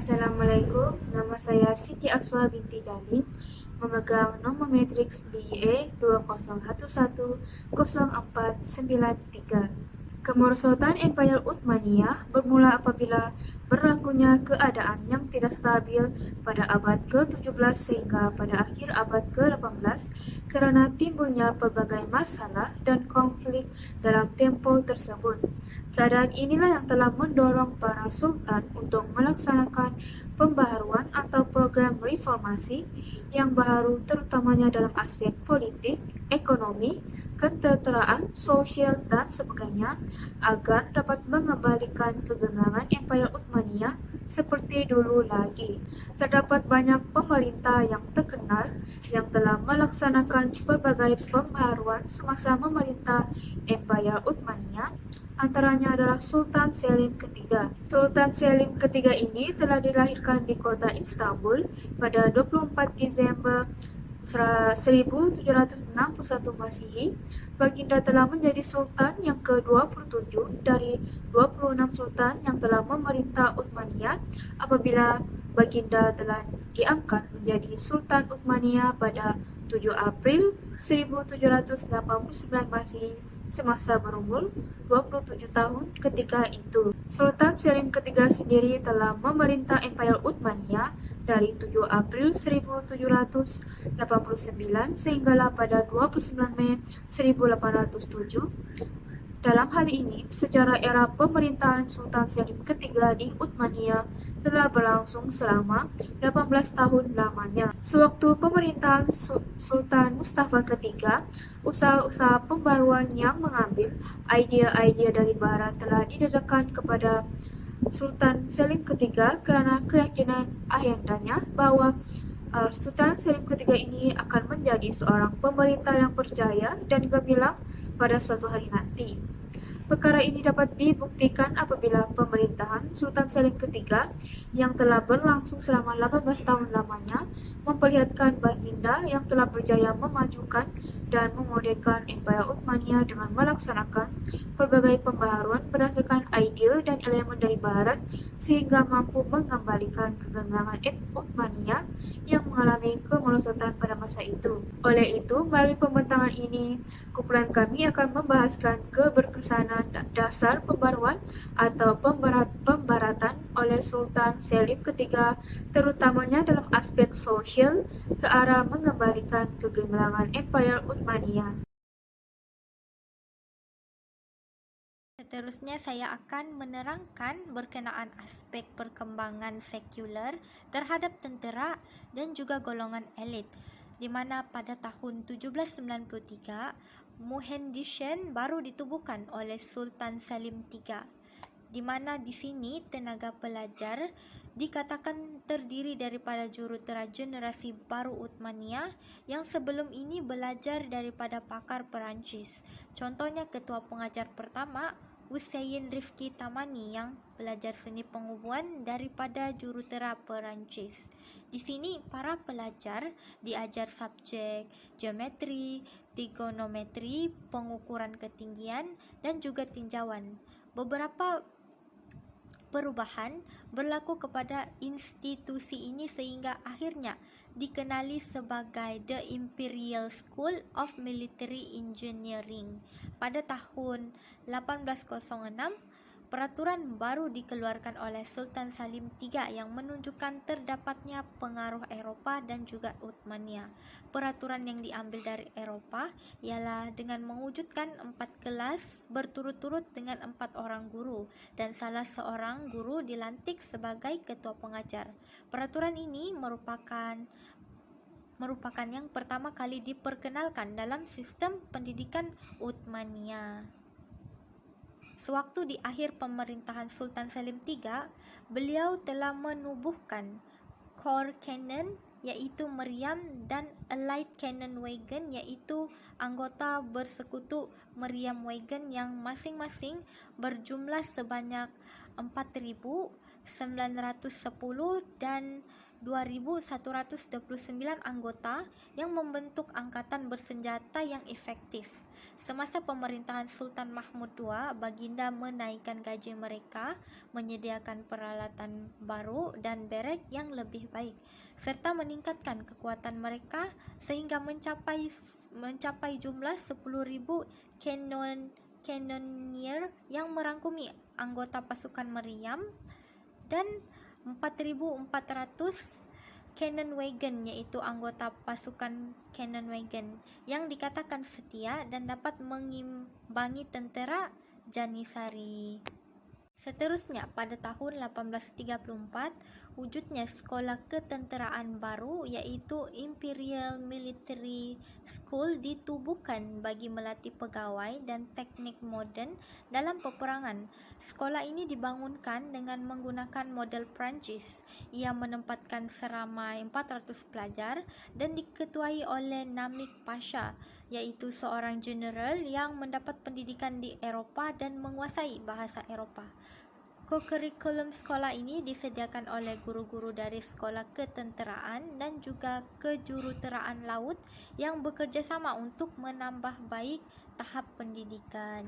Assalamualaikum, nama saya Siti Aswa binti Jalin, memegang nomor matriks BE 20110493. Kemerosotan Empire Uthmaniyah bermula apabila berlakunya keadaan yang tidak stabil pada abad ke-17 sehingga pada akhir abad ke-18 kerana timbulnya pelbagai masalah dan konflik dalam tempoh tersebut. Keadaan inilah yang telah mendorong para sultan untuk melaksanakan pembaharuan atau program reformasi yang baru terutamanya dalam aspek politik, ekonomi, ketenteraan, sosial, dan sebagainya agar dapat mengembalikan kegemilangan Empire Uthmaniyah seperti dulu lagi. Terdapat banyak pemerintah yang terkenal yang telah melaksanakan pelbagai pembaharuan semasa memerintah Empire Uthmaniyah. Antaranya adalah Sultan Selim ketiga. Sultan Selim ketiga ini telah dilahirkan di kota Istanbul pada 24 Disember 1761 Masihi. Baginda telah menjadi sultan yang ke-27 dari 26 sultan yang telah memerintah Uthmaniyah apabila baginda telah diangkat menjadi Sultan Uthmaniyah pada 7 April 1789 Masihi semasa berumur 27 tahun ketika itu. Sultan Selim ketiga sendiri telah memerintah Empire Uthmaniyah dari 7 April 1789 sehinggalah pada 29 Mei 1807. Dalam hal ini, sejarah era pemerintahan Sultan Selim ketiga di Uthmaniyah telah berlangsung selama 18 tahun lamanya. Sewaktu pemerintahan Sultan Mustafa ketiga, usaha-usaha pembaruan yang mengambil idea-idea dari barat telah didedahkan kepada Sultan Selim ketiga kerana keyakinan ayahandanya bahawa Sultan Selim ketiga ini akan menjadi seorang pemerintah yang berjaya dan gemilang pada suatu hari nanti. Perkara ini dapat dibuktikan apabila pemerintahan Sultan Selim ketiga yang telah berlangsung selama 18 tahun lamanya memperlihatkan baginda yang telah berjaya memajukan dan memodelkan Empire Uthmaniyah dengan melaksanakan pelbagai pembaharuan berdasarkan idea dan elemen dari barat sehingga mampu mengembalikan kegemilangan Uthmaniyah yang mengalami kemerosotan pada masa itu. Oleh itu, melalui pembentangan ini, kumpulan kami akan membahaskan keberkesanan dasar pembaruan atau pembaratan oleh Sultan Selim ketiga, terutamanya dalam aspek sosial ke arah mengembalikan kegemilangan Empire Uthmaniyah. Seterusnya saya akan menerangkan berkenaan aspek perkembangan sekular terhadap tentera dan juga golongan elit, di mana pada tahun 1793 Muhendishan baru ditubuhkan oleh Sultan Selim III, di mana di sini tenaga pelajar dikatakan terdiri daripada jurutera generasi baru Uthmaniyah yang sebelum ini belajar daripada pakar Perancis. Contohnya ketua pengajar pertama Hussein Rifki Tamani yang belajar seni pengubuan daripada jurutera Perancis. Di sini para pelajar diajar subjek geometri, trigonometri, pengukuran ketinggian dan juga tinjauan. Beberapa perubahan berlaku kepada institusi ini sehingga akhirnya dikenali sebagai The Imperial School of Military Engineering. Pada tahun 1806, peraturan baru dikeluarkan oleh Sultan Salim III yang menunjukkan terdapatnya pengaruh Eropah dan juga Uthmaniyah. Peraturan yang diambil dari Eropah ialah dengan mewujudkan 4 kelas berturut-turut dengan 4 orang guru dan salah seorang guru dilantik sebagai ketua pengajar. Peraturan ini merupakan yang pertama kali diperkenalkan dalam sistem pendidikan Uthmaniyah. Sewaktu di akhir pemerintahan Sultan Selim III, beliau telah menubuhkan Corps Cannon iaitu meriam dan Allied Cannon Wagon iaitu anggota bersekutu meriam wagon yang masing-masing berjumlah sebanyak 4,910 dan 2,129 anggota yang membentuk angkatan bersenjata yang efektif. Semasa pemerintahan Sultan Mahmud II, baginda menaikkan gaji mereka, menyediakan peralatan baru dan berek yang lebih baik, serta meningkatkan kekuatan mereka sehingga mencapai jumlah 10,000 cannoneer yang merangkumi anggota pasukan meriam dan 4,400 cannon wagon, iaitu anggota pasukan cannon wagon yang dikatakan setia dan dapat mengimbangi tentera Janissary. Seterusnya, pada tahun 1834, wujudnya sekolah ketenteraan baru iaitu Imperial Military School ditubuhkan bagi melatih pegawai dan teknik moden dalam peperangan. Sekolah ini dibangunkan dengan menggunakan model Perancis. Ia menempatkan seramai 400 pelajar dan diketuai oleh Namik Pasha, iaitu seorang jeneral yang mendapat pendidikan di Eropah dan menguasai bahasa Eropah. Kurikulum sekolah ini disediakan oleh guru-guru dari sekolah ketenteraan dan juga kejuruteraan laut yang bekerjasama untuk menambah baik tahap pendidikan.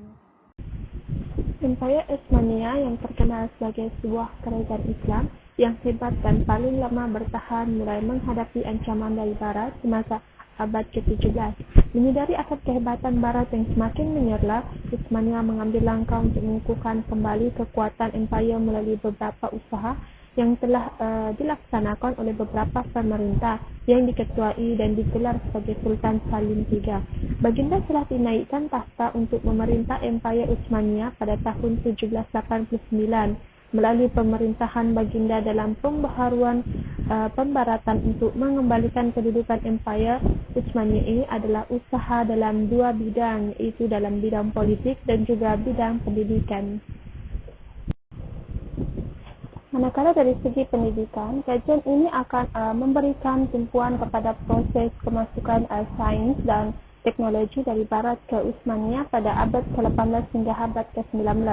Empayar Utsmaniyah yang terkenal sebagai sebuah kerajaan Islam yang hebat dan paling lama bertahan mulai menghadapi ancaman dari Barat semasa abad ke-17. Menyadari akan kehebatan Barat yang semakin menyerlah, Utsmaniyah mengambil langkah untuk mengukuhkan kembali kekuatan empayar melalui beberapa usaha yang telah dilaksanakan oleh beberapa pemerintah yang diketuai dan digelar sebagai Sultan Salim III. Baginda telah dinaikkan tahta untuk memerintah empayar Utsmaniyah pada tahun 1789. Melalui pemerintahan baginda dalam pembaharuan pembaratan untuk mengembalikan kedudukan empayar Utsmaniyah ini adalah usaha dalam dua bidang, iaitu dalam bidang politik dan juga bidang pendidikan. Manakala dari segi pendidikan, kajian ini akan memberikan tumpuan kepada proses kemasukan sains dan teknologi dari Barat ke Utsmaniyah pada abad ke-18 hingga abad ke-19.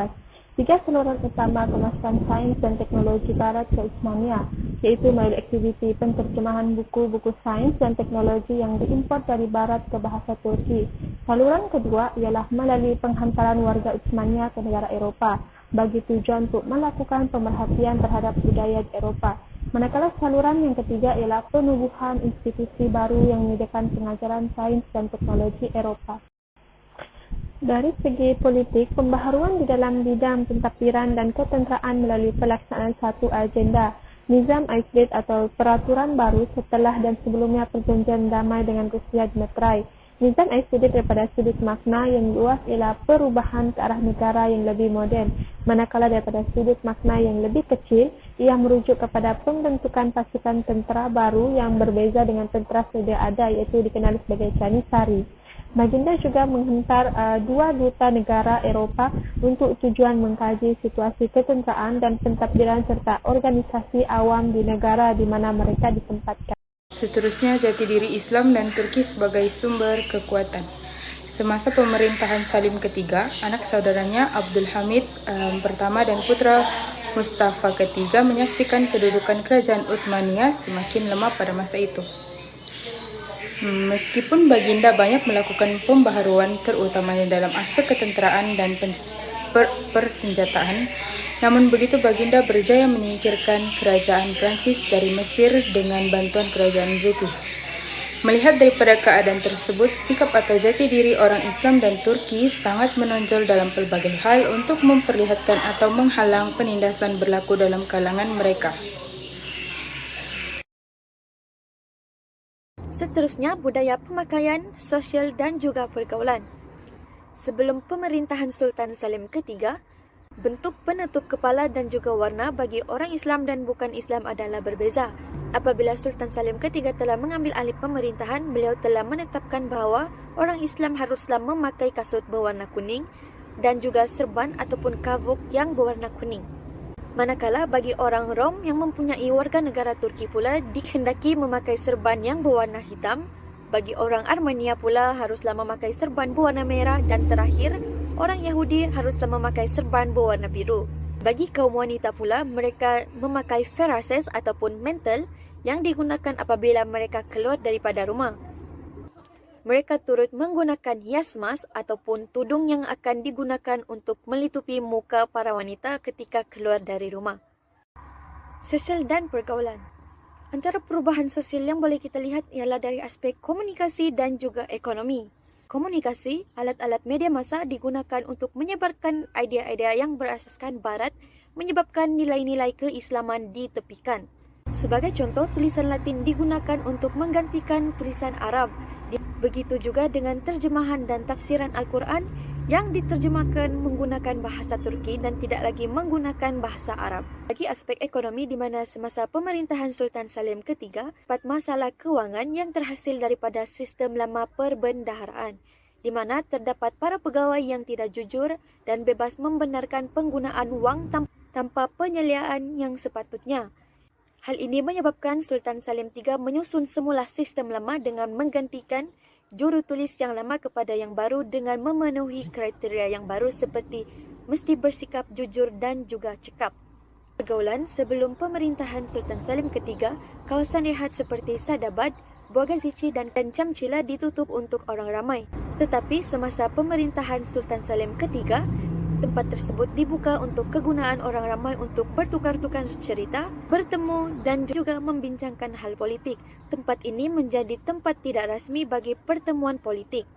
Tiga saluran utama kemasukan sains dan teknologi Barat ke Utsmaniyah, yaitu melalui aktiviti penterjemahan buku-buku sains dan teknologi yang diimport dari Barat ke bahasa Turki. Saluran kedua ialah melalui penghantaran warga Utsmaniyah ke negara Eropah bagi tujuan untuk melakukan pemerhatian terhadap budaya di Eropah. Manakala saluran yang ketiga ialah penubuhan institusi baru yang menyediakan pengajaran sains dan teknologi Eropah. Dari segi politik, pembaharuan di dalam bidang pentadbiran dan ketenteraan melalui pelaksanaan satu agenda, Nizam Aislid atau peraturan baru setelah dan sebelumnya perjanjian damai dengan Rusia di Meterai. Nizam Aislid daripada sudut makna yang luas ialah perubahan ke arah negara yang lebih moden, manakala daripada sudut makna yang lebih kecil, ia merujuk kepada pembentukan pasukan tentera baru yang berbeza dengan tentera sedia ada, iaitu dikenali sebagai Janissary. Baginda juga menghantar dua duta negara Eropah untuk tujuan mengkaji situasi ketenteraan dan pentadbiran serta organisasi awam di negara di mana mereka ditempatkan. Seterusnya, jati diri Islam dan Turki sebagai sumber kekuatan. Semasa pemerintahan Salim III, anak saudaranya Abdul Hamid pertama dan putra Mustafa III menyaksikan kedudukan kerajaan Utsmaniyah semakin lemah pada masa itu. Meskipun baginda banyak melakukan pembaharuan terutamanya dalam aspek ketenteraan dan persenjataan, namun begitu baginda berjaya menyingkirkan kerajaan Prancis dari Mesir dengan bantuan kerajaan British. Melihat daripada keadaan tersebut, sikap atau jati diri orang Islam dan Turki sangat menonjol dalam pelbagai hal untuk memperlihatkan atau menghalang penindasan berlaku dalam kalangan mereka. Seterusnya, budaya pemakaian, sosial dan juga pergaulan. Sebelum pemerintahan Sultan Salim III, bentuk penutup kepala dan juga warna bagi orang Islam dan bukan Islam adalah berbeza. Apabila Sultan Salim III telah mengambil alih pemerintahan, beliau telah menetapkan bahawa orang Islam haruslah memakai kasut berwarna kuning dan juga serban ataupun kavuk yang berwarna kuning. Manakala bagi orang Rom yang mempunyai warga negara Turki pula dikehendaki memakai serban yang berwarna hitam, bagi orang Armenia pula haruslah memakai serban berwarna merah dan terakhir, orang Yahudi haruslah memakai serban berwarna biru. Bagi kaum wanita pula, mereka memakai ferases ataupun mantle yang digunakan apabila mereka keluar daripada rumah. Mereka turut menggunakan yasmas ataupun tudung yang akan digunakan untuk melitupi muka para wanita ketika keluar dari rumah. Sosial dan pergaulan. Antara perubahan sosial yang boleh kita lihat ialah dari aspek komunikasi dan juga ekonomi. Komunikasi, alat-alat media massa digunakan untuk menyebarkan idea-idea yang berasaskan barat, menyebabkan nilai-nilai keislaman ditepikan. Sebagai contoh, tulisan Latin digunakan untuk menggantikan tulisan Arab. Begitu juga dengan terjemahan dan tafsiran Al-Quran yang diterjemahkan menggunakan bahasa Turki dan tidak lagi menggunakan bahasa Arab. Bagi aspek ekonomi di mana semasa pemerintahan Sultan Salim III, dapat masalah kewangan yang terhasil daripada sistem lama perbendaharaan, di mana terdapat para pegawai yang tidak jujur dan bebas membenarkan penggunaan wang tanpa penyeliaan yang sepatutnya. Hal ini menyebabkan Sultan Salim III menyusun semula sistem lama dengan menggantikan juru tulis yang lama kepada yang baru dengan memenuhi kriteria yang baru seperti mesti bersikap jujur dan juga cekap. Pergaulan sebelum pemerintahan Sultan Salim III, kawasan rehat seperti Sadabad, Bogazici dan Camcila ditutup untuk orang ramai. Tetapi semasa pemerintahan Sultan Salim III, tempat tersebut dibuka untuk kegunaan orang ramai untuk bertukar-tukar cerita, bertemu dan juga membincangkan hal politik. Tempat ini menjadi tempat tidak rasmi bagi pertemuan politik.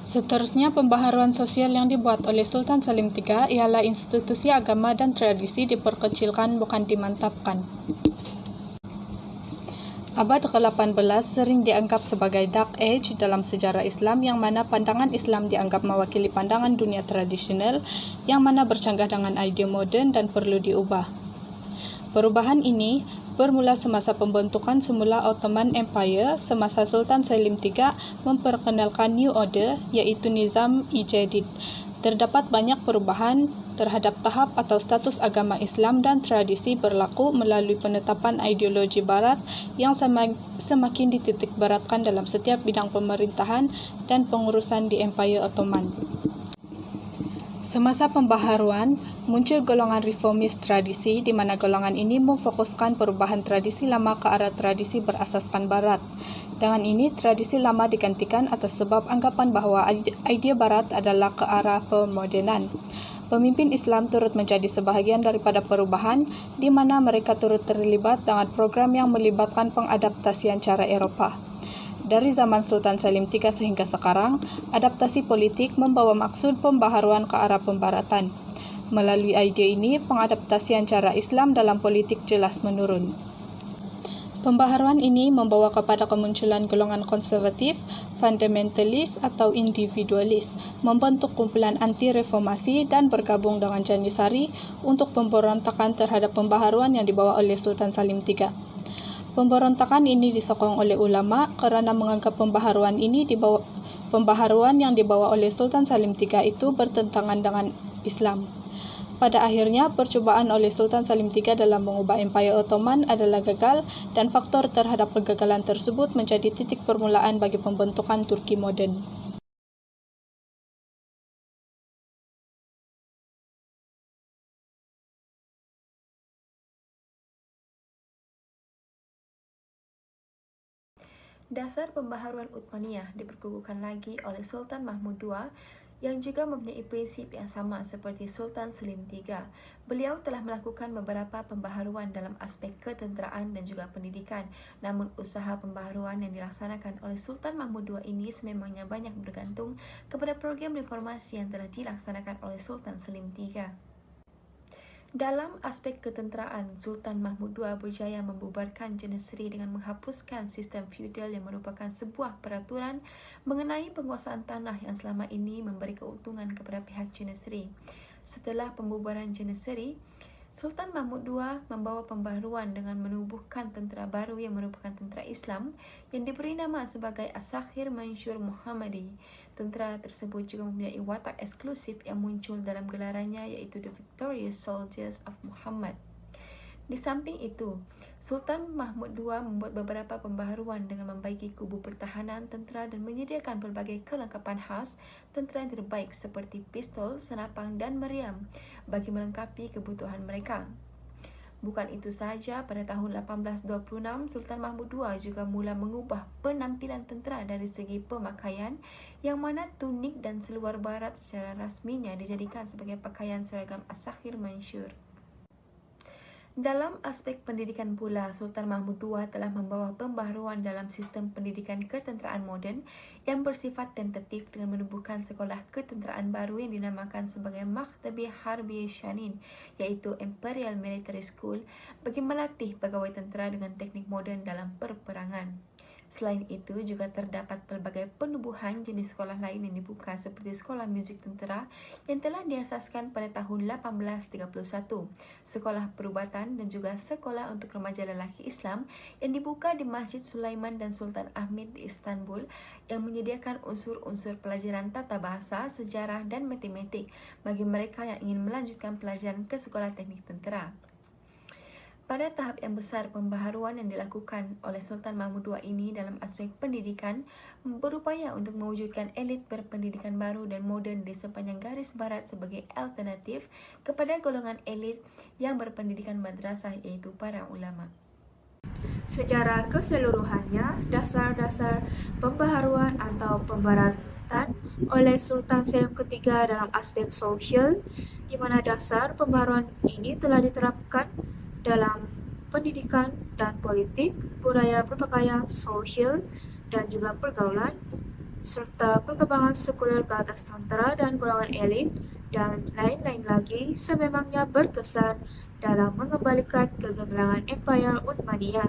Seterusnya, pembaharuan sosial yang dibuat oleh Sultan Salim III ialah institusi agama dan tradisi diperkecilkan bukan dimantapkan. Abad ke-18 sering dianggap sebagai Dark Age dalam sejarah Islam yang mana pandangan Islam dianggap mewakili pandangan dunia tradisional yang mana bercanggah dengan idea moden dan perlu diubah. Perubahan ini bermula semasa pembentukan semula Ottoman Empire semasa Sultan Salim III memperkenalkan New Order iaitu Nizam-i-Jadid. Terdapat banyak perubahan terhadap tahap atau status agama Islam dan tradisi berlaku melalui penetapan ideologi barat yang semakin dititik beratkan dalam setiap bidang pemerintahan dan pengurusan di Empire Ottoman. Semasa pembaharuan, muncul golongan reformis tradisi di mana golongan ini memfokuskan perubahan tradisi lama ke arah tradisi berasaskan barat. Dengan ini, tradisi lama digantikan atas sebab anggapan bahawa idea barat adalah ke arah pemodenan. Pemimpin Islam turut menjadi sebahagian daripada perubahan di mana mereka turut terlibat dengan program yang melibatkan pengadaptasian cara Eropah. Dari zaman Sultan Salim III sehingga sekarang, adaptasi politik membawa maksud pembaharuan ke arah pembaratan. Melalui idea ini, pengadaptasian cara Islam dalam politik jelas menurun. Pembaharuan ini membawa kepada kemunculan golongan konservatif, fundamentalis atau individualis, membentuk kumpulan anti-reformasi dan bergabung dengan Janisari untuk pemberontakan terhadap pembaharuan yang dibawa oleh Sultan Salim III. Pemberontakan ini disokong oleh ulama kerana menganggap pembaharuan yang dibawa oleh Sultan Salim III itu bertentangan dengan Islam. Pada akhirnya, percubaan oleh Sultan Salim III dalam mengubah Empire Ottoman adalah gagal dan faktor terhadap kegagalan tersebut menjadi titik permulaan bagi pembentukan Turki moden. Dasar pembaharuan Uthmaniyah diperkukuhkan lagi oleh Sultan Mahmud II yang juga mempunyai prinsip yang sama seperti Sultan Salim III. Beliau telah melakukan beberapa pembaharuan dalam aspek ketenteraan dan juga pendidikan. Namun usaha pembaharuan yang dilaksanakan oleh Sultan Mahmud II ini sememangnya banyak bergantung kepada program reformasi yang telah dilaksanakan oleh Sultan Salim III. Dalam aspek ketenteraan, Sultan Mahmud II berjaya membubarkan Janissary dengan menghapuskan sistem feudal yang merupakan sebuah peraturan mengenai penguasaan tanah yang selama ini memberi keuntungan kepada pihak Janissary. Setelah pembubaran Janissary, Sultan Mahmud II membawa pembaharuan dengan menubuhkan tentera baru yang merupakan tentera Islam yang diberi nama sebagai As-Sakhir Mansyur Muhammadi. Tentera tersebut juga mempunyai watak eksklusif yang muncul dalam gelarannya iaitu The Victorious Soldiers of Muhammad. Di samping itu, Sultan Mahmud II membuat beberapa pembaharuan dengan membaiki kubu pertahanan tentera dan menyediakan pelbagai kelengkapan khas tentera yang terbaik seperti pistol, senapang dan meriam bagi melengkapi kebutuhan mereka. Bukan itu sahaja, pada tahun 1826, Sultan Mahmud II juga mula mengubah penampilan tentera dari segi pemakaian, yang mana tunik dan seluar barat secara rasminya dijadikan sebagai pakaian seragam As-Sakhir Mansyur. Dalam aspek pendidikan pula, Sultan Mahmud II telah membawa pembaharuan dalam sistem pendidikan ketenteraan moden yang bersifat tentatif dengan menubuhkan sekolah ketenteraan baru yang dinamakan sebagai Makhtabi Harbi Shanin, iaitu Imperial Military School, bagi melatih pegawai tentera dengan teknik moden dalam perperangan. Selain itu, juga terdapat pelbagai penubuhan jenis sekolah lain yang dibuka seperti Sekolah Muzik Tentera yang telah diasaskan pada tahun 1831, Sekolah Perubatan dan juga Sekolah untuk Remaja Lelaki Islam yang dibuka di Masjid Sulaiman dan Sultan Ahmed di Istanbul, yang menyediakan unsur-unsur pelajaran tata bahasa, sejarah dan matematik bagi mereka yang ingin melanjutkan pelajaran ke Sekolah Teknik Tentera. Pada tahap yang besar, pembaharuan yang dilakukan oleh Sultan Mahmud II ini dalam aspek pendidikan berupaya untuk mewujudkan elit berpendidikan baru dan moden di sepanjang garis barat sebagai alternatif kepada golongan elit yang berpendidikan madrasah, iaitu para ulama. Secara keseluruhannya, dasar-dasar pembaharuan atau pembaratan oleh Sultan Selim III dalam aspek sosial, di mana dasar pembaharuan ini telah diterapkan dalam pendidikan dan politik, budaya berpakaian, sosial, dan juga pergaulan, serta perkembangan sekuler ke atas tentera dan golongan elit, dan lain-lain lagi, sememangnya berkesan dalam mengembalikan kegemilangan Empire Uthmaniyah.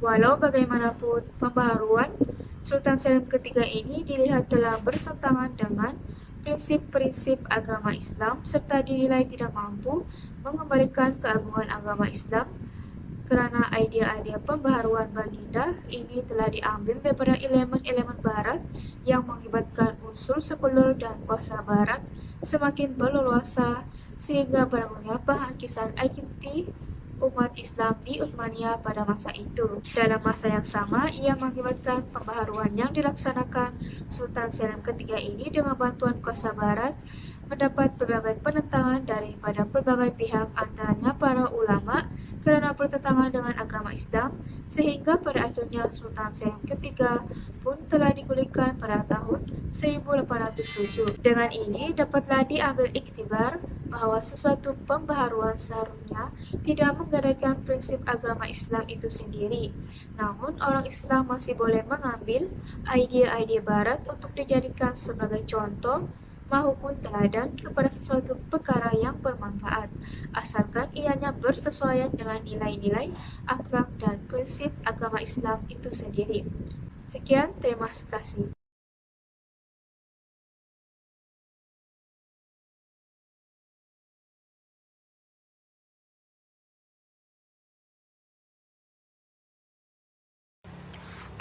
Walau bagaimanapun, pembaharuan Sultan Selim III ini dilihat telah bertentangan dengan prinsip-prinsip agama Islam serta dinilai tidak mampu mengembalikan keagungan agama Islam, kerana idea-idea pembaharuan baginda ini telah diambil daripada elemen-elemen barat yang mengibatkan unsur sekuler dan kuasa barat semakin berleluasa, sehingga berlakunya penghakisan identiti umat Islam di Uthmaniyah pada masa itu. Dalam masa yang sama, ia mengakibatkan pembaharuan yang dilaksanakan Sultan Selim III ini dengan bantuan kuasa barat mendapat berbagai penentangan daripada pelbagai pihak, antaranya para ulama, kerana bertentangan dengan agama Islam, sehingga pada akhirnya Sultan Selim III pun telah digulingkan pada tahun 1807. Dengan ini dapatlah diambil iktibar bahawa sesuatu pembaharuan seharusnya tidak menggadaikan prinsip agama Islam itu sendiri. Namun orang Islam masih boleh mengambil idea-idea barat untuk dijadikan sebagai contoh maupun teladan kepada sesuatu perkara yang bermanfaat, asalkan ianya bersesuaian dengan nilai-nilai, akhlak dan prinsip agama Islam itu sendiri. Sekian, terima kasih.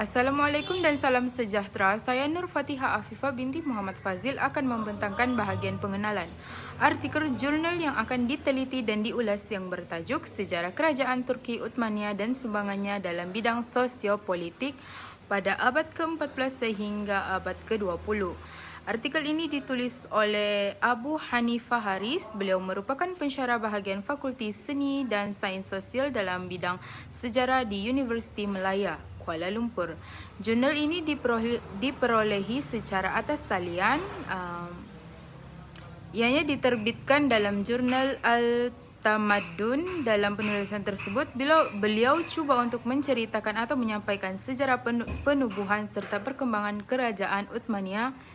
Assalamualaikum dan salam sejahtera. Saya Nur Fatihah Afifah binti Muhammad Fazil akan membentangkan bahagian pengenalan artikel jurnal yang akan diteliti dan diulas yang bertajuk Sejarah Kerajaan Turki Uthmaniyah dan Sumbangannya dalam Bidang Sosiopolitik pada abad ke-14 sehingga abad ke-20. Artikel ini ditulis oleh Abu Hanifah Haris. Beliau merupakan pensyarah bahagian Fakulti Seni dan Sains Sosial dalam bidang sejarah di Universiti Malaya, Kuala Lumpur. Jurnal ini diperolehi secara atas talian. Ianya diterbitkan dalam jurnal Al-Tamaddun. Dalam penulisan tersebut, beliau cuba untuk menceritakan atau menyampaikan sejarah penubuhan serta perkembangan kerajaan Uthmaniyah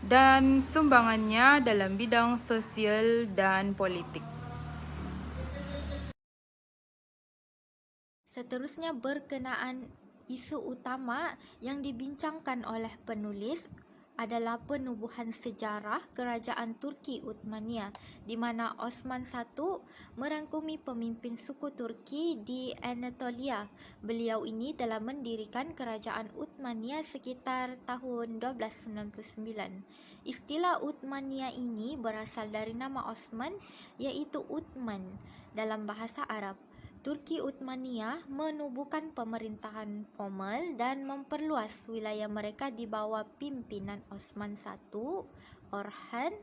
dan sumbangannya dalam bidang sosial dan politik. Seterusnya berkenaan isu utama yang dibincangkan oleh penulis adalah penubuhan sejarah kerajaan Turki Uthmaniyah, di mana Osman I merangkumi pemimpin suku Turki di Anatolia. Beliau ini telah mendirikan kerajaan Uthmaniyah sekitar tahun 1299. Istilah Uthmaniyah ini berasal dari nama Osman, iaitu Uthman dalam bahasa Arab. Turki Uthmaniyah menubuhkan pemerintahan formal dan memperluas wilayah mereka di bawah pimpinan Osman I, Orhan,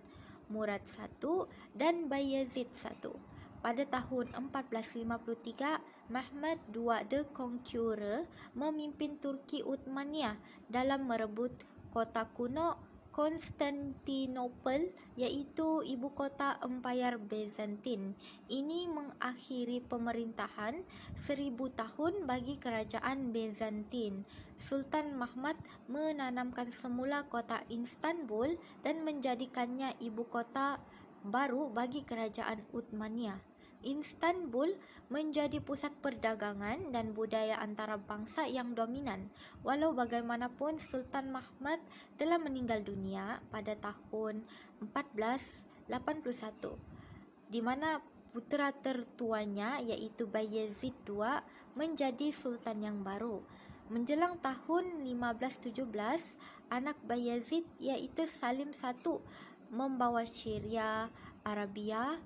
Murad I dan Bayezid I. pada tahun 1453, Mehmed II the Conqueror memimpin Turki Uthmaniyah dalam merebut kota kuno Konstantinopel, iaitu ibu kota Empayar Byzantine. Ini mengakhiri pemerintahan 1000 tahun bagi kerajaan Byzantine. Sultan Mahmud menanamkan semula kota Istanbul dan menjadikannya ibu kota baru bagi kerajaan Uthmaniyah. Istanbul menjadi pusat perdagangan dan budaya antarabangsa yang dominan. Walau bagaimanapun, Sultan Mahmud telah meninggal dunia pada tahun 1481, di mana putera tertuanya iaitu Bayezid II menjadi sultan yang baru. Menjelang tahun 1517, anak Bayezid iaitu Salim I membawa Syria, Arabia,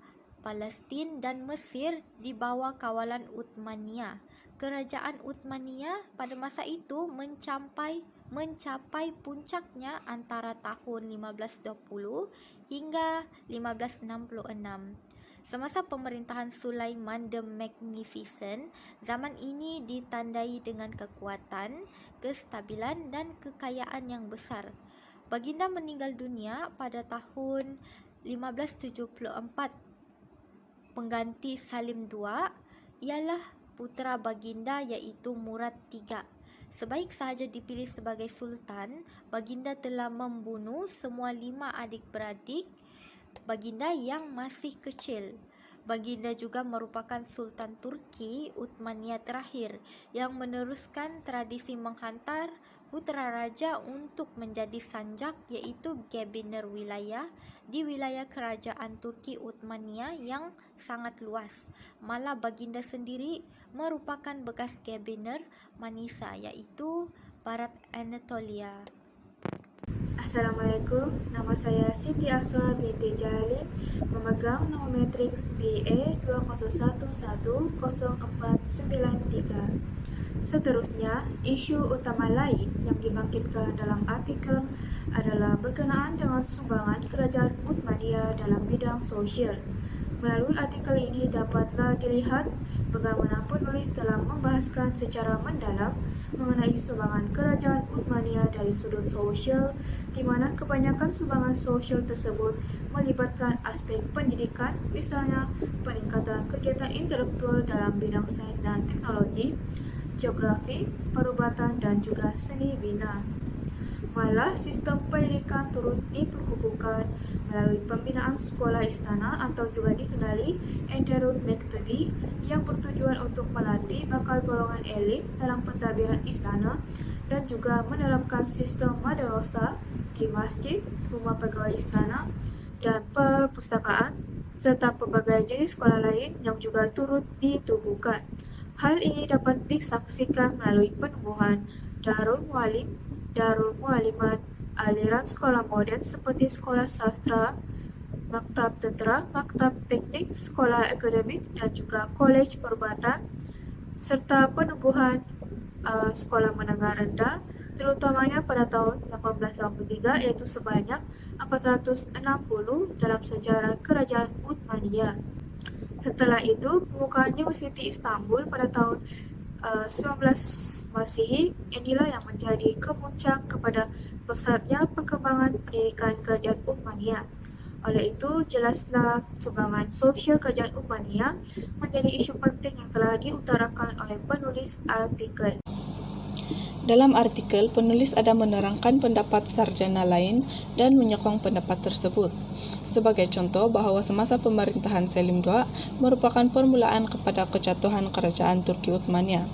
Palestin dan Mesir di bawah kawalan Uthmaniyah. Kerajaan Uthmaniyah pada masa itu mencapai puncaknya antara tahun 1520 hingga 1566. Semasa pemerintahan Sulaiman the Magnificent, zaman ini ditandai dengan kekuatan, kestabilan dan kekayaan yang besar. Baginda meninggal dunia pada tahun 1574. Pengganti Salim II ialah putera baginda iaitu Murad III. Sebaik sahaja dipilih sebagai sultan, baginda telah membunuh semua 5 adik-beradik baginda yang masih kecil. Baginda juga merupakan Sultan Turki Uthmaniyah terakhir yang meneruskan tradisi menghantar putera raja untuk menjadi sanjak iaitu Gabiner wilayah di wilayah kerajaan Turki Uthmaniyah yang sangat luas. Malah baginda sendiri merupakan bekas Gabiner Manisa iaitu Barat Anatolia. Assalamualaikum, nama saya Siti Aswa binti Jalil, memegang nombor matriks BA 20110493. Seterusnya, isu utama lain yang dibangkitkan dalam artikel adalah berkenaan dengan sumbangan kerajaan Uthmaniyah dalam bidang sosial. Melalui artikel ini dapatlah dilihat bagaimana penulis telah membahaskan secara mendalam mengenai sumbangan kerajaan Uthmaniyah dari sudut sosial, di mana kebanyakan sumbangan sosial tersebut melibatkan aspek pendidikan, misalnya peningkatan kegiatan intelektual dalam bidang sains dan teknologi, geografi, perubatan dan juga seni bina. Malah sistem pendidikan turut diperkukuhkan melalui pembinaan sekolah istana atau juga dikenali Enderun Mektebi yang bertujuan untuk melatih bakal golongan elit dalam pentadbiran istana dan juga menerapkan sistem madrasah di masjid, rumah pegawai istana dan perpustakaan serta pelbagai jenis sekolah lain yang juga turut ditubuhkan. Hal ini dapat disaksikan melalui penubuhan Darul Mualim, Darul Mualimat, aliran sekolah moden seperti sekolah sastra, maktab tentera, maktab teknik, sekolah akademik dan juga kolej perubatan, serta penubuhan sekolah menengah rendah, terutamanya pada tahun 1883 yaitu sebanyak 460 dalam sejarah kerajaan Uthmaniyah. Setelah itu, pembukaan Universiti Istanbul pada tahun 19 Masihi, inilah yang menjadi kemuncak kepada pesatnya perkembangan pendidikan kerajaan Uthmaniyah. Oleh itu, jelaslah sumbangan sosial kerajaan Uthmaniyah menjadi isu penting yang telah diutarakan oleh penulis artikel. Dalam artikel, penulis ada menerangkan pendapat sarjana lain dan menyokong pendapat tersebut. Sebagai contoh, bahwa semasa pemerintahan Salim II merupakan permulaan kepada kejatuhan kerajaan Turki Uthmaniyah.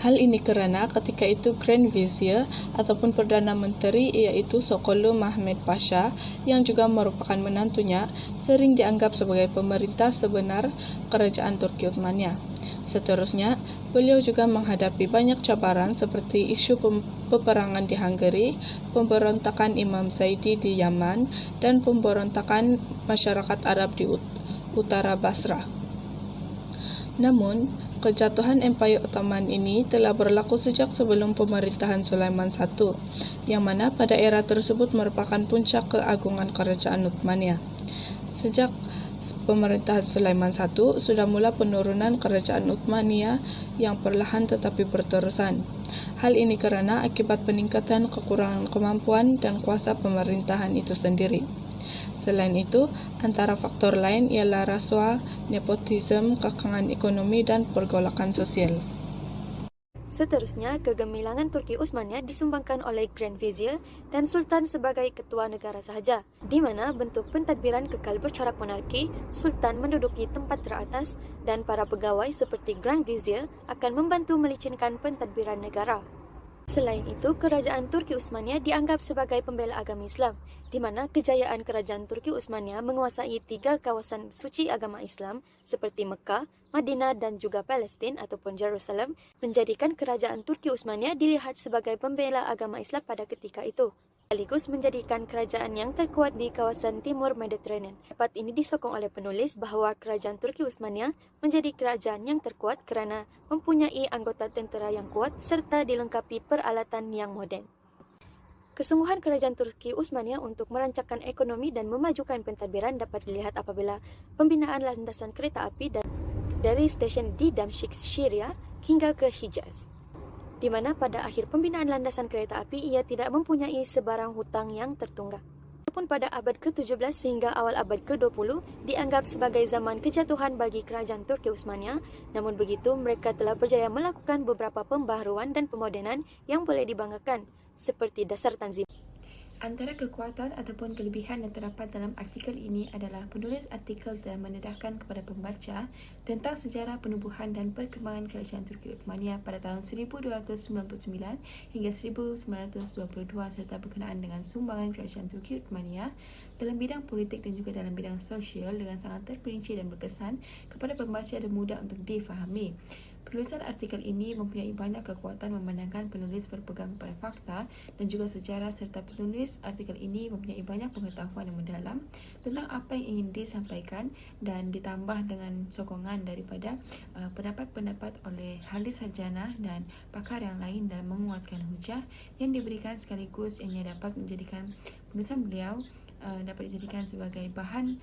Hal ini kerana ketika itu Grand Vizier ataupun Perdana Menteri iaitu Sokolo Mehmed Pasha yang juga merupakan menantunya sering dianggap sebagai pemerintah sebenar kerajaan Turki Uthmaniyah. Seterusnya, beliau juga menghadapi banyak cabaran seperti isu peperangan di Hungary, pemberontakan Imam Zaidi di Yaman, dan pemberontakan masyarakat Arab di utara Basrah. Namun, kejatuhan Empayar Ottoman ini telah berlaku sejak sebelum pemerintahan Sulaiman I, yang mana pada era tersebut merupakan puncak keagungan kerajaan Uthmaniyah. Sejak pemerintahan Sulaiman I sudah mula penurunan kerajaan Uthmaniyah yang perlahan tetapi berterusan. Hal ini kerana akibat peningkatan kekurangan kemampuan dan kuasa pemerintahan itu sendiri. Selain itu, antara faktor lain ialah rasuah, nepotisme, kekangan ekonomi dan pergolakan sosial. Seterusnya, kegemilangan Turki Utsmaniyah disumbangkan oleh Grand Vizier dan Sultan sebagai ketua negara sahaja, di mana bentuk pentadbiran kekal bercorak monarki, Sultan menduduki tempat teratas dan para pegawai seperti Grand Vizier akan membantu melicinkan pentadbiran negara. Selain itu, kerajaan Turki Utsmaniyah dianggap sebagai pembela agama Islam, di mana kejayaan kerajaan Turki Utsmaniyah menguasai 3 kawasan suci agama Islam seperti Mekah, Madinah dan juga Palestin ataupun Jerusalem, menjadikan kerajaan Turki Utsmaniyah dilihat sebagai pembela agama Islam pada ketika itu, sekaligus menjadikan kerajaan yang terkuat di kawasan timur Mediterranean. Dapat ini disokong oleh penulis bahawa kerajaan Turki Utsmaniyah menjadi kerajaan yang terkuat kerana mempunyai anggota tentera yang kuat serta dilengkapi peralatan yang moden. Kesungguhan kerajaan Turki Utsmaniyah untuk merancangkan ekonomi dan memajukan pentadbiran dapat dilihat apabila pembinaan landasan kereta api dari stesen di Damsyik, Syria hingga ke Hijaz, di mana pada akhir pembinaan landasan kereta api ia tidak mempunyai sebarang hutang yang tertunggak. Walaupun pada abad ke-17 hingga awal abad ke-20 dianggap sebagai zaman kejatuhan bagi kerajaan Turki Utsmaniyah, namun begitu mereka telah berjaya melakukan beberapa pembaharuan dan pemodenan yang boleh dibanggakan, seperti dasar tanzim. Antara kekuatan ataupun kelebihan yang terdapat dalam artikel ini adalah penulis artikel telah mendedahkan kepada pembaca tentang sejarah penubuhan dan perkembangan kerajaan Turki Uthmaniyah pada tahun 1299 hingga 1922 serta berkenaan dengan sumbangan kerajaan Turki Uthmaniyah dalam bidang politik dan juga dalam bidang sosial dengan sangat terperinci dan berkesan kepada pembaca dan mudah untuk difahami. Penulisan artikel ini mempunyai banyak kekuatan memandangkan penulis berpegang kepada fakta dan juga sejarah serta penulis artikel ini mempunyai banyak pengetahuan yang mendalam tentang apa yang ingin disampaikan dan ditambah dengan sokongan daripada pendapat-pendapat oleh ahli sarjana dan pakar yang lain dalam menguatkan hujah yang diberikan sekaligus yang dapat menjadikan penulisan beliau dapat dijadikan sebagai bahan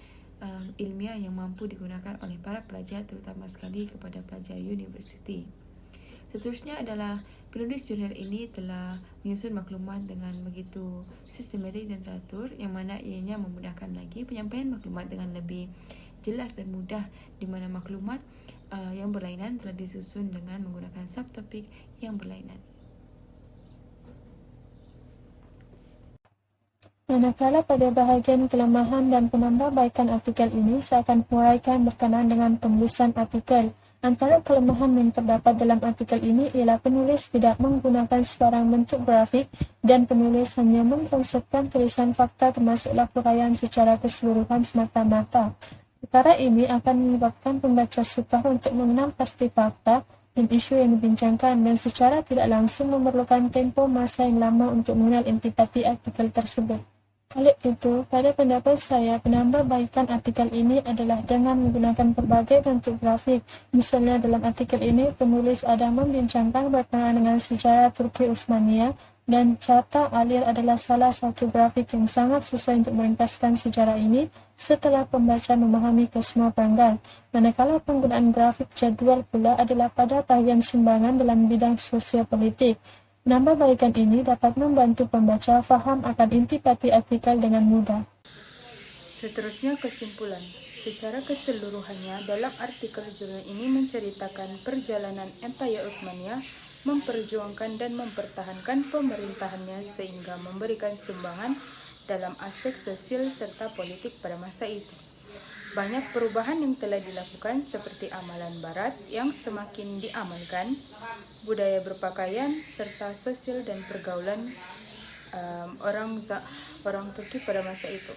ilmiah yang mampu digunakan oleh para pelajar, terutama sekali kepada pelajar universiti. Seterusnya adalah penulis jurnal ini telah menyusun maklumat dengan begitu sistematik dan teratur, yang mana ianya memudahkan lagi penyampaian maklumat dengan lebih jelas dan mudah, di mana maklumat yang berlainan telah disusun dengan menggunakan subtopik yang berlainan. Manakala pada bahagian kelemahan dan penambahbaikan artikel ini, saya akan huraikan berkenaan dengan penulisan artikel. Antara kelemahan yang terdapat dalam artikel ini ialah penulis tidak menggunakan sebarang bentuk grafik dan penulis hanya mengkonsepkan tulisan fakta termasuklah huraian secara keseluruhan semata-mata. Perkara ini akan menyebabkan pembaca sukar untuk mengenal pasti fakta dan isu yang dibincangkan dan secara tidak langsung memerlukan tempoh masa yang lama untuk mengenal intipati artikel tersebut. Oleh itu, pada pendapat saya, penambahbaikan artikel ini adalah dengan menggunakan berbagai bentuk grafik. Misalnya dalam artikel ini, penulis ada membincangkan berkenaan dengan sejarah Turki Utsmaniyah dan carta alir adalah salah satu grafik yang sangat sesuai untuk meringkaskan sejarah ini setelah pembaca memahami kesemua panggal. Manakala penggunaan grafik jadwal pula adalah pada bahagian sumbangan dalam bidang sosial politik. Penambahbaikan ini dapat membantu pembaca faham akan intipati artikel dengan mudah. Seterusnya kesimpulan. Secara keseluruhannya, dalam artikel jurnal ini menceritakan perjalanan Empire Uthmaniyah memperjuangkan dan mempertahankan pemerintahannya sehingga memberikan sumbangan dalam aspek sosial serta politik pada masa itu. Banyak perubahan yang telah dilakukan seperti amalan barat yang semakin diamalkan, budaya berpakaian, serta sosial dan pergaulan orang Turki pada masa itu.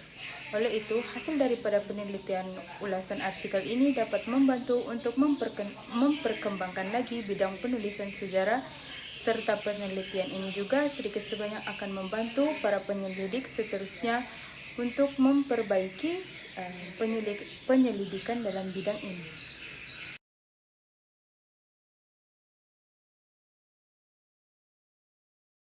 Oleh itu, hasil daripada penelitian ulasan artikel ini dapat membantu untuk memperkembangkan lagi bidang penulisan sejarah, serta penelitian ini juga sedikit sebanyak akan membantu para penyelidik seterusnya untuk memperbaiki penyelidikan dalam bidang ini.